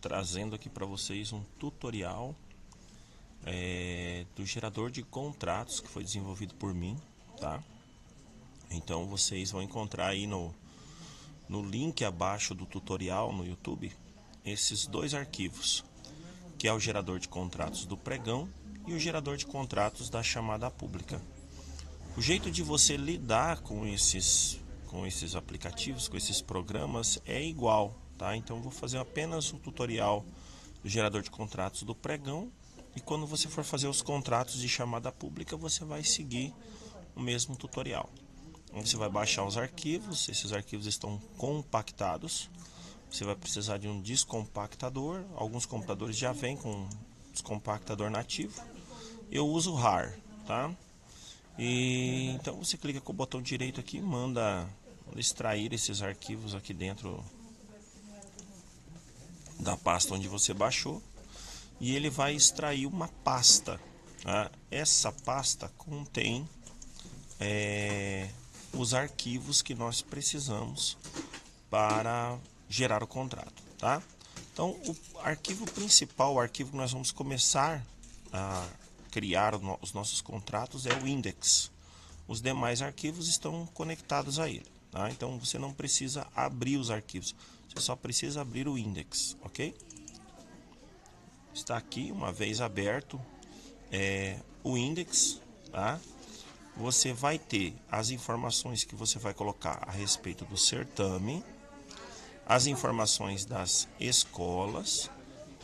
trazendo aqui para vocês um tutorial do gerador de contratos que foi desenvolvido por mim, tá? Então vocês vão encontrar aí no link abaixo do tutorial no YouTube esses dois arquivos, que é o gerador de contratos do pregão e o gerador de contratos da chamada pública. O jeito de você lidar com esses aplicativos, com esses programas é igual, tá? Então eu vou fazer apenas um tutorial do gerador de contratos do pregão, e quando você for fazer os contratos de chamada pública, você vai seguir o mesmo tutorial. Então, você vai baixar os arquivos, esses arquivos estão compactados. Você vai precisar de um descompactador. Alguns computadores já vêm com descompactador nativo. Eu uso o RAR, tá? E então você clica com o botão direito aqui e manda extrair esses arquivos aqui dentro da pasta onde você baixou, e ele vai extrair uma pasta, tá? Essa pasta contém os arquivos que nós precisamos para gerar o contrato, tá? Então o arquivo principal, o arquivo que nós vamos começar a criar os nossos contratos é o index. Os demais arquivos estão conectados a ele, tá? Então você não precisa abrir os arquivos, você só precisa abrir o index, ok? Está aqui, uma vez aberto o index, tá? Você vai ter as informações que você vai colocar a respeito do certame, as informações das escolas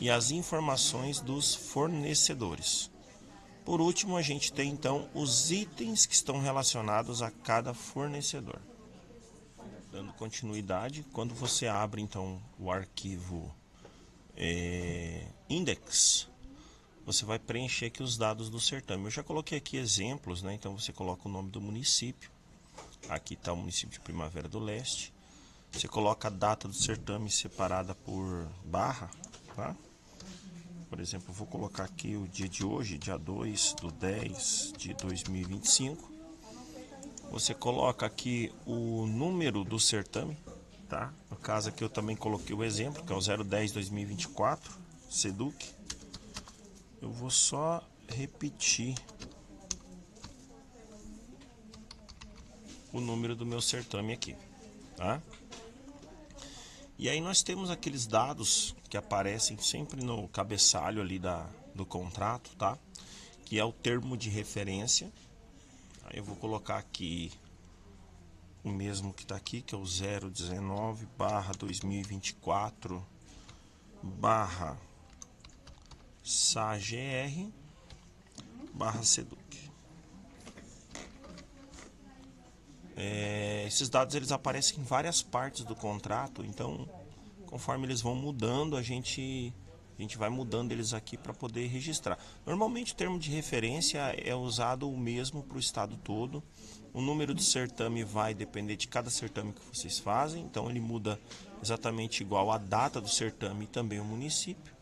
e as informações dos fornecedores. Por último, a gente tem então os itens que estão relacionados a cada fornecedor. Dando continuidade, quando você abre então o arquivo index, você vai preencher aqui os dados do certame. Eu já coloquei aqui exemplos, né? Então você coloca o nome do município. Aqui está o município de Primavera do Leste. Você coloca a data do certame separada por barra, tá? Por exemplo, eu vou colocar aqui o dia de hoje, dia 2/10/2025. Você coloca aqui o número do certame, tá? No caso aqui eu também coloquei o exemplo, que é o 010/2024, SEDUC. Eu vou só repetir o número do meu certame aqui, tá? E aí nós temos aqueles dados que aparecem sempre no cabeçalho ali do contrato, tá? Que é o termo de referência. Aí eu vou colocar aqui o mesmo que está aqui, que é o 019/2024/SAGR/SEDUC. Esses dados eles aparecem em várias partes do contrato, então conforme eles vão mudando, a gente vai mudando eles aqui para poder registrar. Normalmente o termo de referência é usado o mesmo para o estado todo. O número do certame vai depender de cada certame que vocês fazem, então ele muda exatamente igual a data do certame e também o município.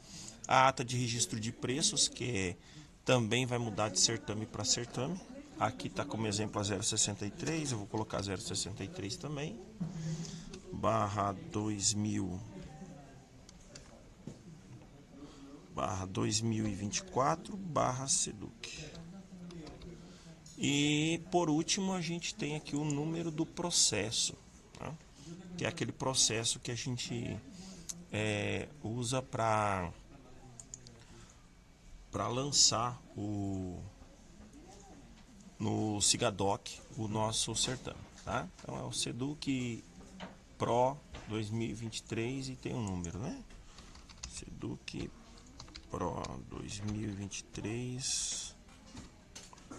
A ata de registro de preços, que também vai mudar de certame para certame. Aqui está como exemplo a 063, eu vou colocar 063 também. /2024/SEDUC. E por último a gente tem aqui o número do processo, tá? Que é aquele processo que a gente usa para lançar no Sigadoc o nosso certame, tá? Então é o SEDUC Pro 2023 e tem um número, né? SEDUC Pro 2023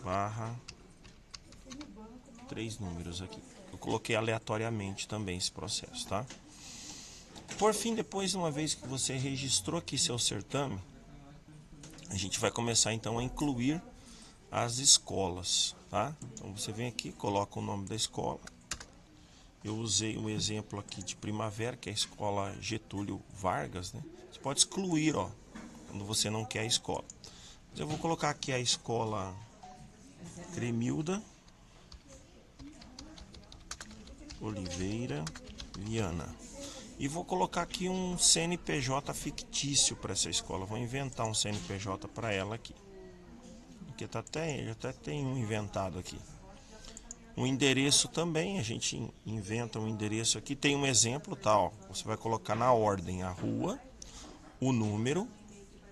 barra 3 números aqui. Eu coloquei aleatoriamente também esse processo, tá? Por fim, depois, uma vez que você registrou aqui seu certame, a gente vai começar então a incluir as escolas, tá? Então você vem aqui, coloca o nome da escola. Eu usei um exemplo aqui de Primavera, que é a escola Getúlio Vargas, né? Você pode excluir, ó, quando você não quer a escola. Mas eu vou colocar aqui a escola Cremilda Oliveira Viana. E vou colocar aqui um CNPJ fictício para essa escola. Vou inventar um CNPJ para ela aqui. Porque eu até tenho um inventado aqui. O endereço também, a gente inventa um endereço aqui. Tem um exemplo, tá? Ó, você vai colocar na ordem a rua, o número,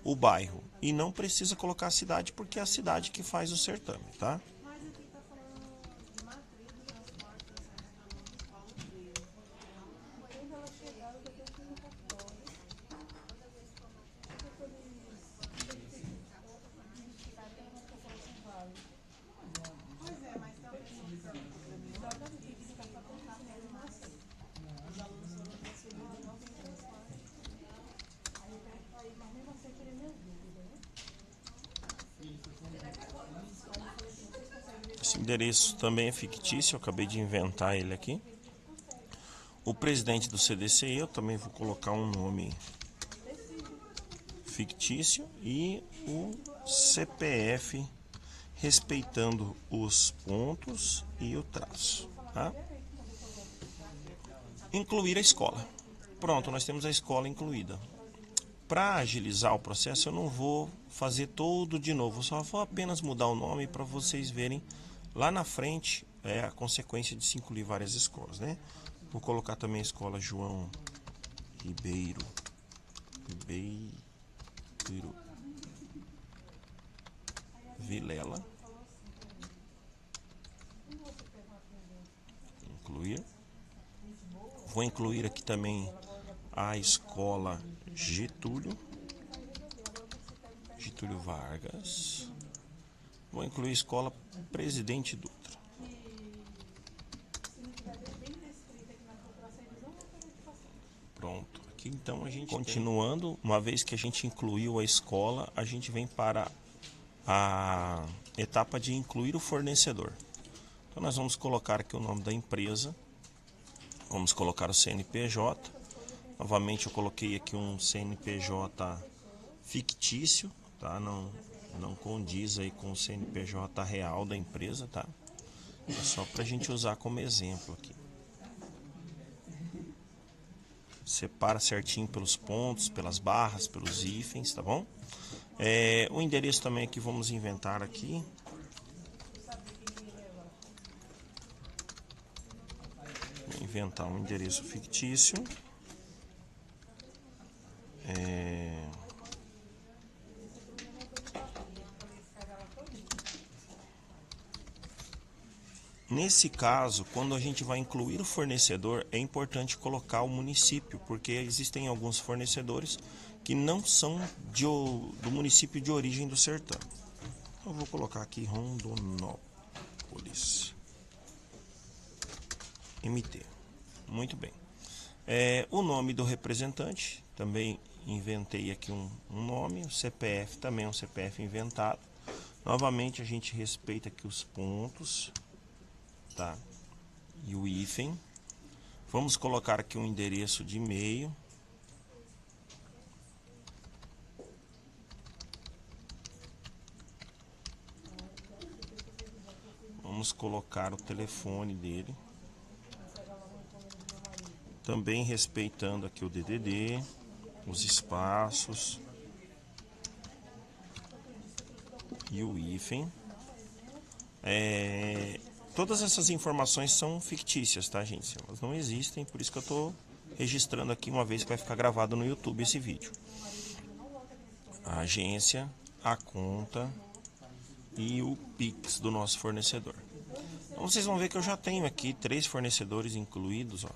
o bairro. E não precisa colocar a cidade, porque é a cidade que faz o certame, tá? Esse endereço também é fictício, eu acabei de inventar ele aqui. O presidente do CDC, eu também vou colocar um nome fictício e o CPF respeitando os pontos e o traço, tá? Incluir a escola. Pronto, nós temos a escola incluída. Para agilizar o processo, eu não vou fazer todo de novo, só vou apenas mudar o nome para vocês verem lá na frente a consequência de se incluir várias escolas, né? Vou colocar também a escola João Ribeiro Vilela. Incluir. Vou incluir aqui também a escola Getúlio Vargas. Vou incluir a escola Presidente Dutra. Pronto. Aqui então a gente continuando, uma vez que a gente incluiu a escola, a gente vem para a etapa de incluir o fornecedor. Então nós vamos colocar aqui o nome da empresa. Vamos colocar o CNPJ. Novamente eu coloquei aqui um CNPJ fictício, tá? Não condiz aí com o CNPJ real da empresa, tá? É só para a gente usar como exemplo aqui. Separa certinho pelos pontos, pelas barras, pelos hífens, tá bom? O endereço também que vamos inventar aqui. Vou inventar um endereço fictício. Nesse caso, quando a gente vai incluir o fornecedor, é importante colocar o município, porque existem alguns fornecedores que não são do município de origem do certame. Eu vou colocar aqui Rondonópolis. MT. Muito bem. O nome do representante, também inventei aqui um nome. O CPF também é um CPF inventado. Novamente a gente respeita aqui os pontos, tá? E o hífen. Vamos colocar aqui um endereço de e-mail. Vamos colocar o telefone dele. Também respeitando aqui o DDD, os espaços e o hífen. Todas essas informações são fictícias, tá, gente? Elas não existem, por isso que eu estou registrando aqui, uma vez que vai ficar gravado no YouTube esse vídeo. A agência, a conta e o Pix do nosso fornecedor. Então vocês vão ver que eu já tenho aqui 3 fornecedores incluídos, ó.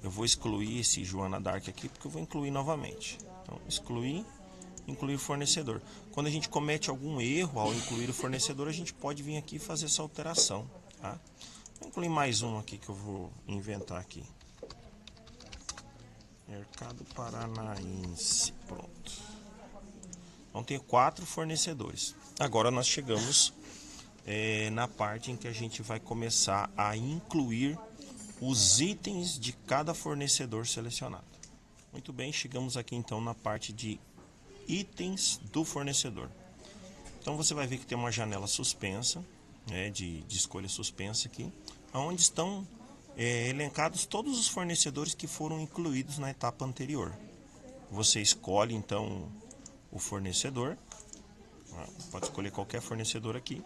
Eu vou excluir esse Joana Dark aqui, porque eu vou incluir novamente. Então, excluir, incluir fornecedor. Quando a gente comete algum erro ao incluir o fornecedor, a gente pode vir aqui e fazer essa alteração, tá? Vou incluir mais um aqui que eu vou inventar aqui. Mercado Paranaense. Pronto. Então, tenho 4 fornecedores. Agora nós chegamos na parte em que a gente vai começar a incluir os itens de cada fornecedor selecionado. Muito bem, chegamos aqui então na parte de itens do fornecedor. Então você vai ver que tem uma janela suspensa, né, de escolha suspensa aqui, onde estão elencados todos os fornecedores que foram incluídos na etapa anterior. Você escolhe então o fornecedor, pode escolher qualquer fornecedor aqui,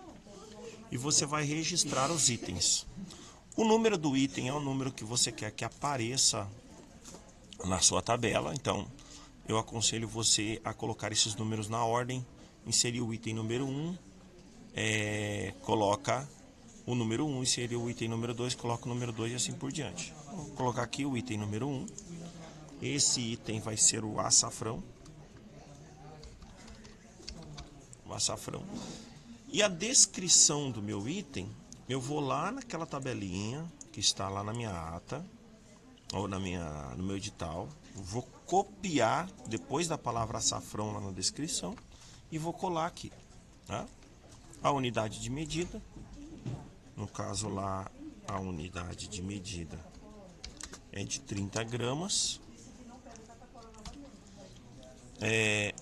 e você vai registrar os itens. O número do item é o número que você quer que apareça na sua tabela, então eu aconselho você a colocar esses números na ordem, inserir o item número 1, coloca o número 1, inserir o item número 2, coloca o número 2 e assim por diante. Vou colocar aqui o item número 1, esse item vai ser o açafrão. E a descrição do meu item, eu vou lá naquela tabelinha que está lá na minha ata, ou no meu edital, vou copiar depois da palavra açafrão lá na descrição e vou colar aqui, tá? A unidade de medida, no caso lá a unidade de medida é de 30 gramas.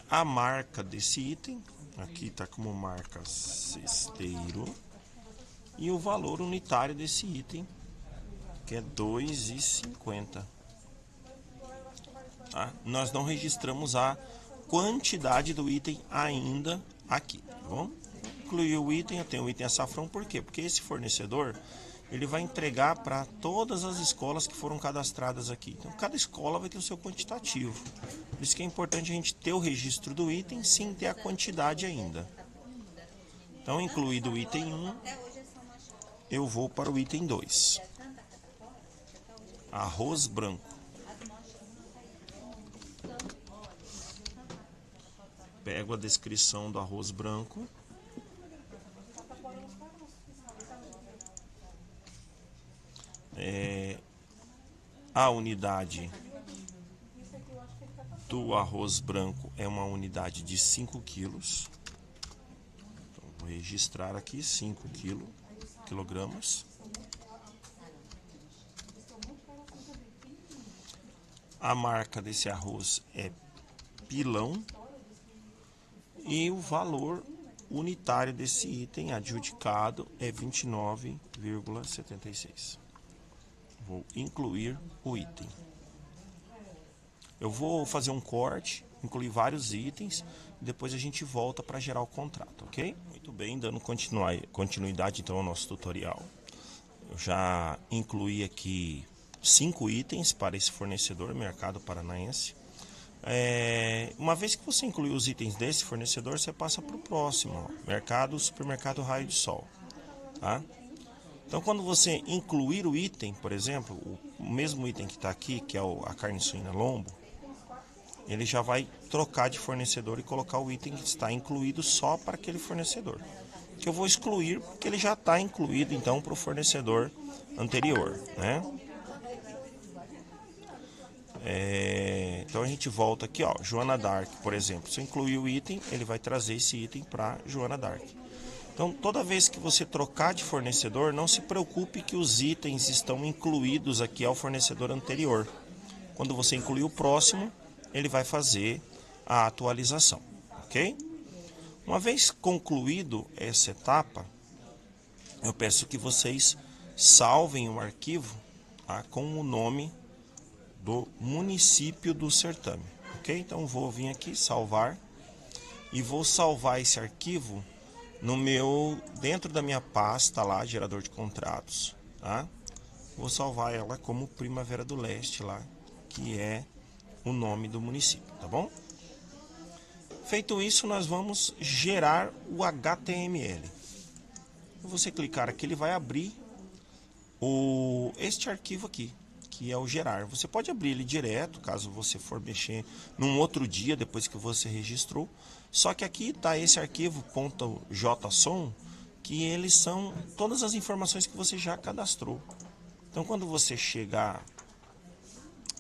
A marca desse item, aqui está como marca cesteiro, e o valor unitário desse item, que é R$ 2,50. Tá? Nós não registramos a quantidade do item ainda aqui, tá bom? Incluir o item, eu tenho o item açafrão, por quê? Porque esse fornecedor, ele vai entregar para todas as escolas que foram cadastradas aqui. Então, cada escola vai ter o seu quantitativo. Por isso que é importante a gente ter o registro do item sem ter a quantidade ainda. Então, incluído o item 1, eu vou para o item 2. Arroz branco. Pego a descrição do arroz branco. A unidade do arroz branco é uma unidade de 5 quilos. Então, vou registrar aqui 5 quilogramas. A marca desse arroz é pilão. E o valor unitário desse item adjudicado é R$ 29,76. Vou incluir o item. Eu vou fazer um corte, incluir vários itens, e depois a gente volta para gerar o contrato, ok? Muito bem, dando continuidade então ao nosso tutorial. Eu já incluí aqui 5 itens para esse fornecedor, Mercado Paranaense. Uma vez que você incluiu os itens desse fornecedor, você passa para o próximo, ó, Supermercado Raio de Sol, tá? Então, quando você incluir o item, por exemplo, o mesmo item que está aqui, que é a carne suína lombo, ele já vai trocar de fornecedor e colocar o item que está incluído só para aquele fornecedor. Que eu vou excluir porque ele já está incluído então para o fornecedor anterior, né? Então a gente volta aqui, ó, Joana Dark, por exemplo. Se eu incluir o item, ele vai trazer esse item para Joana Dark. Então, toda vez que você trocar de fornecedor, não se preocupe que os itens estão incluídos aqui ao fornecedor anterior. Quando você incluir o próximo, ele vai fazer a atualização, ok? Uma vez concluído essa etapa, eu peço que vocês salvem o arquivo, tá, com o nome do município do certame, ok? Então vou vir aqui salvar e vou salvar esse arquivo dentro da minha pasta lá, gerador de contratos, tá? Vou salvar ela como Primavera do Leste lá, que é o nome do município, tá bom? Feito isso, nós vamos gerar o HTML. Você clicar aqui, ele vai abrir este arquivo aqui, que é o gerar. Você pode abrir ele direto, caso você for mexer num outro dia, depois que você registrou. Só que aqui está esse arquivo .json, que eles são todas as informações que você já cadastrou. Então, quando você chegar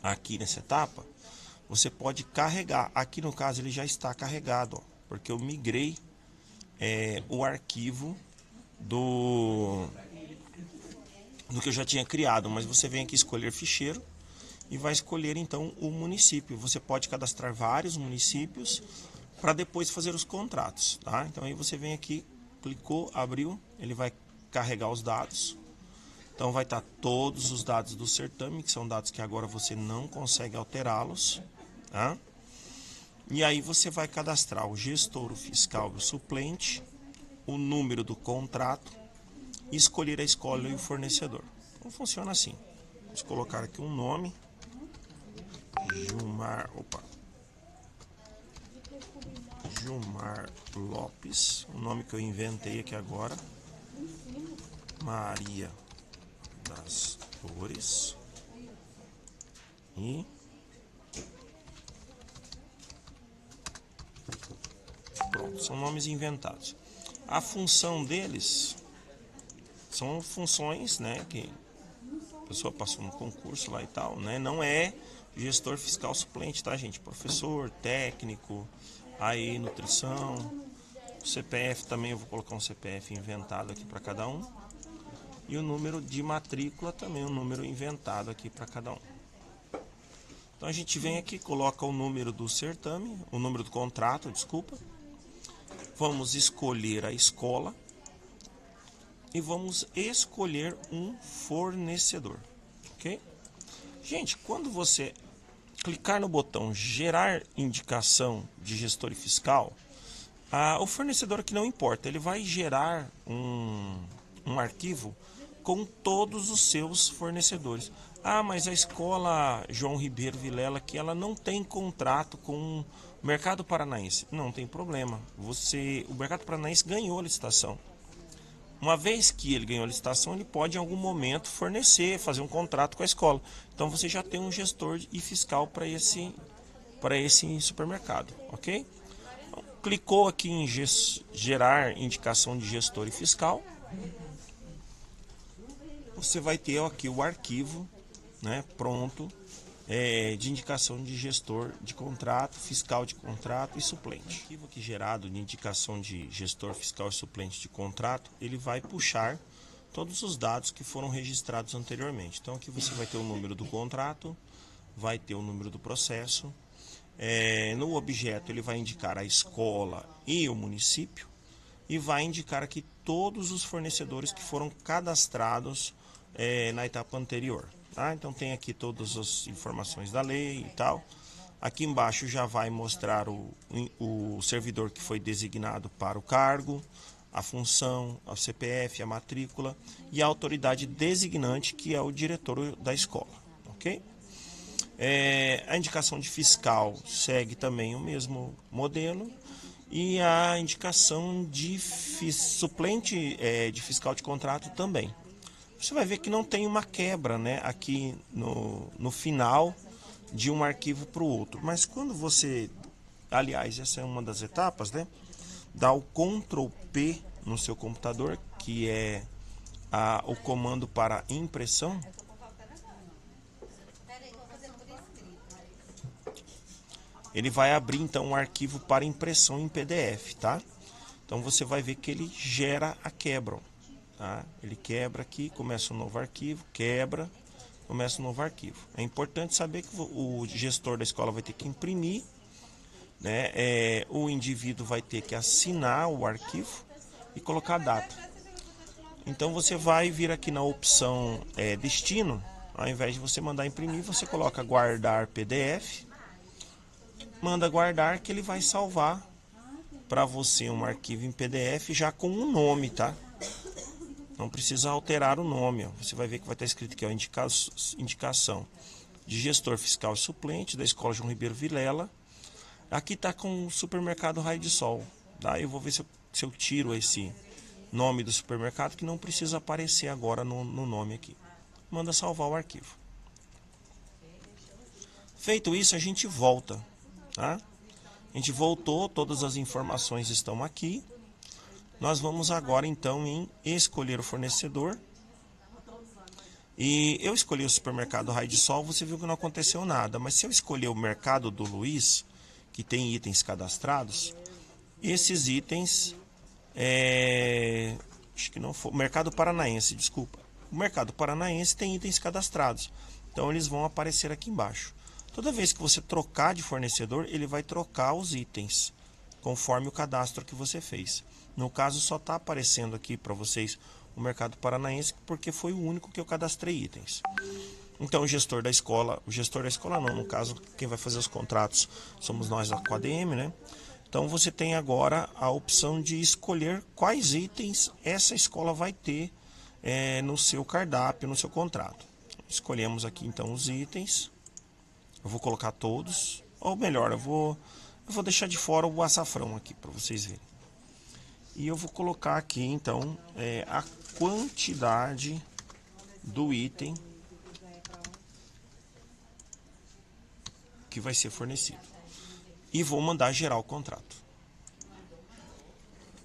aqui nessa etapa, você pode carregar. Aqui no caso ele já está carregado, ó, porque eu migrei o arquivo do que eu já tinha criado, mas você vem aqui escolher ficheiro e vai escolher então o município. Você pode cadastrar vários municípios para depois fazer os contratos, tá? Então aí você vem aqui, clicou, abriu, ele vai carregar os dados. Então vai estar todos os dados do certame, que são dados que agora você não consegue alterá-los, tá? E aí você vai cadastrar o gestor, o fiscal e o suplente, o número do contrato e escolher a escola e o fornecedor. Então funciona assim. Vamos colocar aqui um nome. Gilmar Lopes, o nome que eu inventei aqui agora. Maria das Dores. E pronto, são nomes inventados. A função deles são funções, né, que a pessoa passou no concurso lá e tal, né? Não é gestor fiscal suplente, tá, gente? Professor, técnico, aí nutrição, CPF também, eu vou colocar um CPF inventado aqui para cada um. E o número de matrícula também, um número inventado aqui para cada um. Então a gente vem aqui, coloca o número do certame, o número do contrato, desculpa. Vamos escolher a escola e vamos escolher um fornecedor, ok? Gente, quando você clicar no botão gerar indicação de gestor e fiscal, o fornecedor aqui não importa, ele vai gerar um arquivo com todos os seus fornecedores. Ah, mas a escola João Ribeiro Vilela aqui, ela não tem contrato com o Mercado Paranaense. Não tem problema, o Mercado Paranaense ganhou a licitação. Uma vez que ele ganhou a licitação, ele pode em algum momento fornecer, fazer um contrato com a escola. Então você já tem um gestor e fiscal para esse supermercado, ok? Então, clicou aqui em gerar indicação de gestor e fiscal. Você vai ter aqui o arquivo, né, pronto, de indicação de gestor de contrato, fiscal de contrato e suplente. O arquivo aqui gerado de indicação de gestor, fiscal e suplente de contrato, ele vai puxar todos os dados que foram registrados anteriormente. Então aqui você vai ter o número do contrato, vai ter o número do processo. No objeto ele vai indicar a escola e o município e vai indicar aqui todos os fornecedores que foram cadastrados na etapa anterior. Tá? Então tem aqui todas as informações da lei e tal. Aqui embaixo já vai mostrar o servidor que foi designado para o cargo, a função, a CPF, a matrícula e a autoridade designante, que é o diretor da escola. Ok? A indicação de fiscal segue também o mesmo modelo. E a indicação de suplente de fiscal de contrato também. Você vai ver que não tem uma quebra, né, aqui no final de um arquivo para o outro. Mas quando você, aliás, essa é uma das etapas, né, dá o Ctrl P no seu computador, que é o comando para impressão. Ele vai abrir então um arquivo para impressão em PDF, tá? Então você vai ver que ele gera a quebra, tá? Ele quebra aqui, começa um novo arquivo, quebra, começa um novo arquivo. É importante saber que o gestor da escola vai ter que imprimir, né? O indivíduo vai ter que assinar o arquivo e colocar a data. Então você vai vir aqui na opção destino, ao invés de você mandar imprimir, você coloca guardar PDF. Manda guardar que ele vai salvar para você um arquivo em PDF já com um nome, tá? Não precisa alterar o nome, ó. Você vai ver que vai estar escrito aqui, ó, indicação de gestor fiscal e suplente da Escola João Ribeiro Vilela. Aqui está com o supermercado Raio de Sol, tá? Eu vou ver se eu tiro esse nome do supermercado, que não precisa aparecer agora no nome aqui. Manda salvar o arquivo. Feito isso, a gente volta. Tá? A gente voltou, todas as informações estão aqui. Nós vamos agora então em escolher o fornecedor. E eu escolhi o supermercado Raio de Sol, você viu que não aconteceu nada. Mas se eu escolher o mercado do Luiz, que tem itens cadastrados, esses itens, acho que não foi, Mercado Paranaense, desculpa. O Mercado Paranaense tem itens cadastrados, então eles vão aparecer aqui embaixo. Toda vez que você trocar de fornecedor, ele vai trocar os itens, conforme o cadastro que você fez. No caso, só está aparecendo aqui para vocês o Mercado Paranaense, porque foi o único que eu cadastrei itens. Então o gestor da escola não, no caso, quem vai fazer os contratos somos nós da ADM, né? Então você tem agora a opção de escolher quais itens essa escola vai ter no seu cardápio, no seu contrato. Escolhemos aqui então os itens. Eu vou colocar todos, ou melhor, eu vou deixar de fora o açafrão aqui para vocês verem. E eu vou colocar aqui então a quantidade do item que vai ser fornecido. E vou mandar gerar o contrato.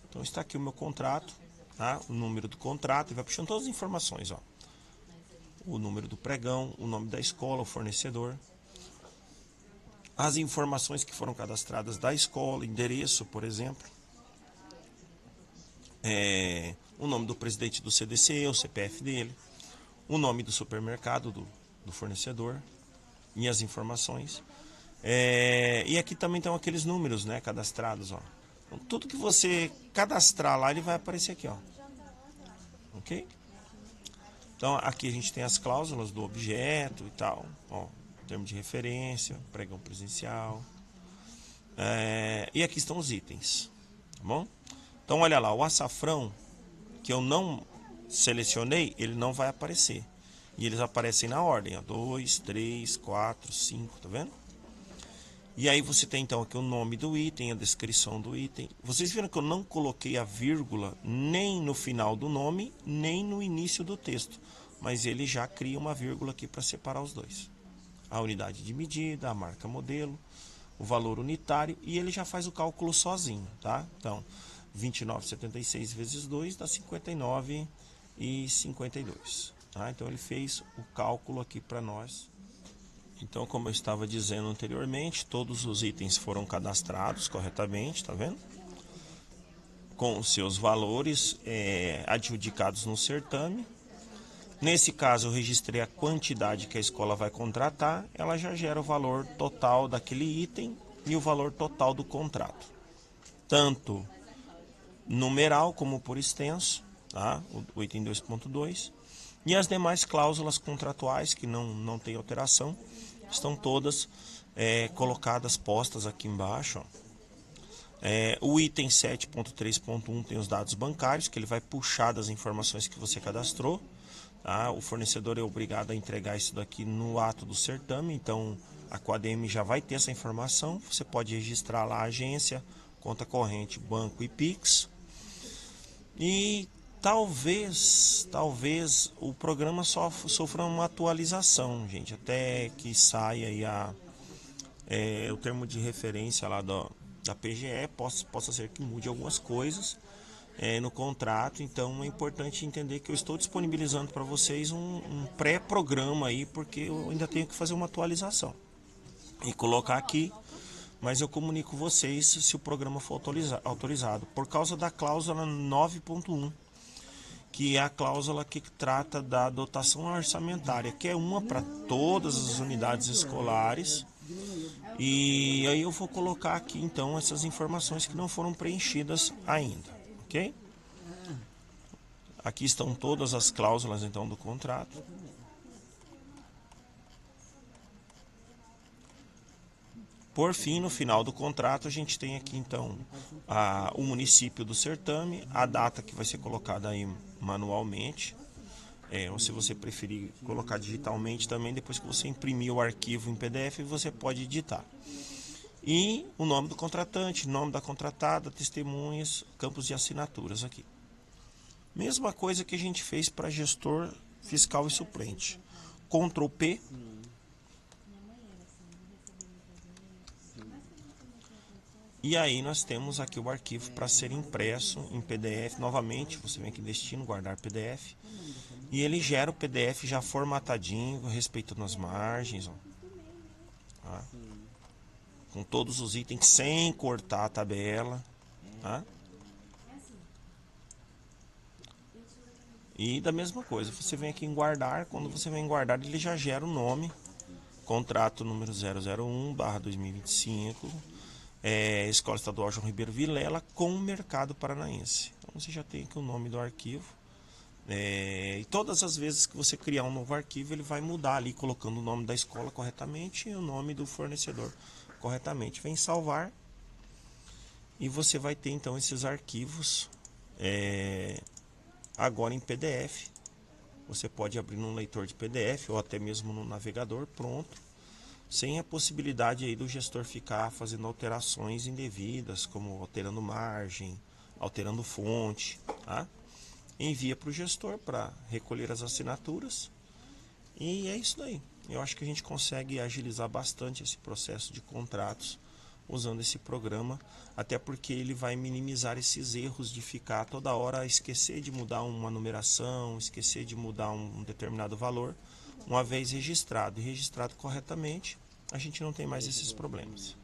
Então está aqui o meu contrato, tá? O número do contrato, e vai puxando todas as informações, ó. O número do pregão, o nome da escola, o fornecedor, as informações que foram cadastradas da escola, endereço, por exemplo, o nome do presidente do CDC, o CPF dele, o nome do supermercado do fornecedor e as informações. E aqui também estão aqueles números, né, cadastrados, ó. Então, tudo que você cadastrar lá, ele vai aparecer aqui, ó. Ok? Então aqui a gente tem as cláusulas do objeto e tal, ó, termo de referência, pregão presencial, e aqui estão os itens, tá bom? Então olha lá, o açafrão que eu não selecionei, ele não vai aparecer, e eles aparecem na ordem, ó, 2, 3, 4, 5, tá vendo? E aí você tem então aqui o nome do item, a descrição do item. Vocês viram que eu não coloquei a vírgula nem no final do nome, nem no início do texto. Mas ele já cria uma vírgula aqui para separar os dois. A unidade de medida, a marca modelo, o valor unitário, e ele já faz o cálculo sozinho, tá? Então, 29,76 vezes 2 dá 59,52. Tá? Então ele fez o cálculo aqui para nós. Então, como eu estava dizendo anteriormente, todos os itens foram cadastrados corretamente, tá vendo? Com os seus valores adjudicados no certame. Nesse caso, eu registrei a quantidade que a escola vai contratar, ela já gera o valor total daquele item e o valor total do contrato. Tanto numeral como por extenso, tá? O item 2.2. E as demais cláusulas contratuais, que não tem alteração, estão todas colocadas, postas aqui embaixo. Ó. O item 7.3.1 tem os dados bancários, que ele vai puxar das informações que você cadastrou. Tá? O fornecedor é obrigado a entregar isso daqui no ato do certame, então a ADM já vai ter essa informação. Você pode registrar lá a agência, conta corrente, banco e Pix. E talvez o programa sofra uma atualização, gente, até que saia aí o termo de referência lá da PGE, possa ser que mude algumas coisas no contrato. Então é importante entender que eu estou disponibilizando para vocês um pré-programa aí, porque eu ainda tenho que fazer uma atualização e colocar aqui, mas eu comunico vocês se o programa for autorizado, por causa da cláusula 9.1, que é a cláusula que trata da dotação orçamentária, que é uma para todas as unidades escolares. E aí eu vou colocar aqui então essas informações que não foram preenchidas ainda, ok? Aqui estão todas as cláusulas então do contrato. Por fim, no final do contrato, a gente tem aqui então o município do certame, a data que vai ser colocada aí manualmente, ou se você preferir colocar digitalmente também, depois que você imprimir o arquivo em PDF, você pode editar. E o nome do contratante, nome da contratada, testemunhas, campos de assinaturas aqui. Mesma coisa que a gente fez para gestor fiscal e suplente. Ctrl P. E aí nós temos aqui o arquivo para ser impresso em PDF. Novamente, você vem aqui em destino, guardar PDF. E ele gera o PDF já formatadinho, respeitando as margens. Ó. Tá? Com todos os itens, sem cortar a tabela. Tá? E da mesma coisa, você vem aqui em guardar. Quando você vem em guardar, ele já gera o nome. Contrato número 001/2025. Escola Estadual João Ribeiro Vilela com o Mercado Paranaense. Então você já tem aqui o nome do arquivo, E todas as vezes que você criar um novo arquivo, ele vai mudar ali, colocando o nome da escola corretamente e o nome do fornecedor corretamente. Vem salvar e você vai ter então esses arquivos agora em PDF. Você pode abrir num leitor de PDF ou até mesmo no navegador, pronto, sem a possibilidade aí do gestor ficar fazendo alterações indevidas, como alterando margem, alterando fonte, tá? Envia para o gestor para recolher as assinaturas e é isso daí. Eu acho que a gente consegue agilizar bastante esse processo de contratos usando esse programa, até porque ele vai minimizar esses erros de ficar toda hora esquecer de mudar uma numeração, esquecer de mudar um determinado valor. Uma vez registrado e registrado corretamente, a gente não tem mais esses problemas.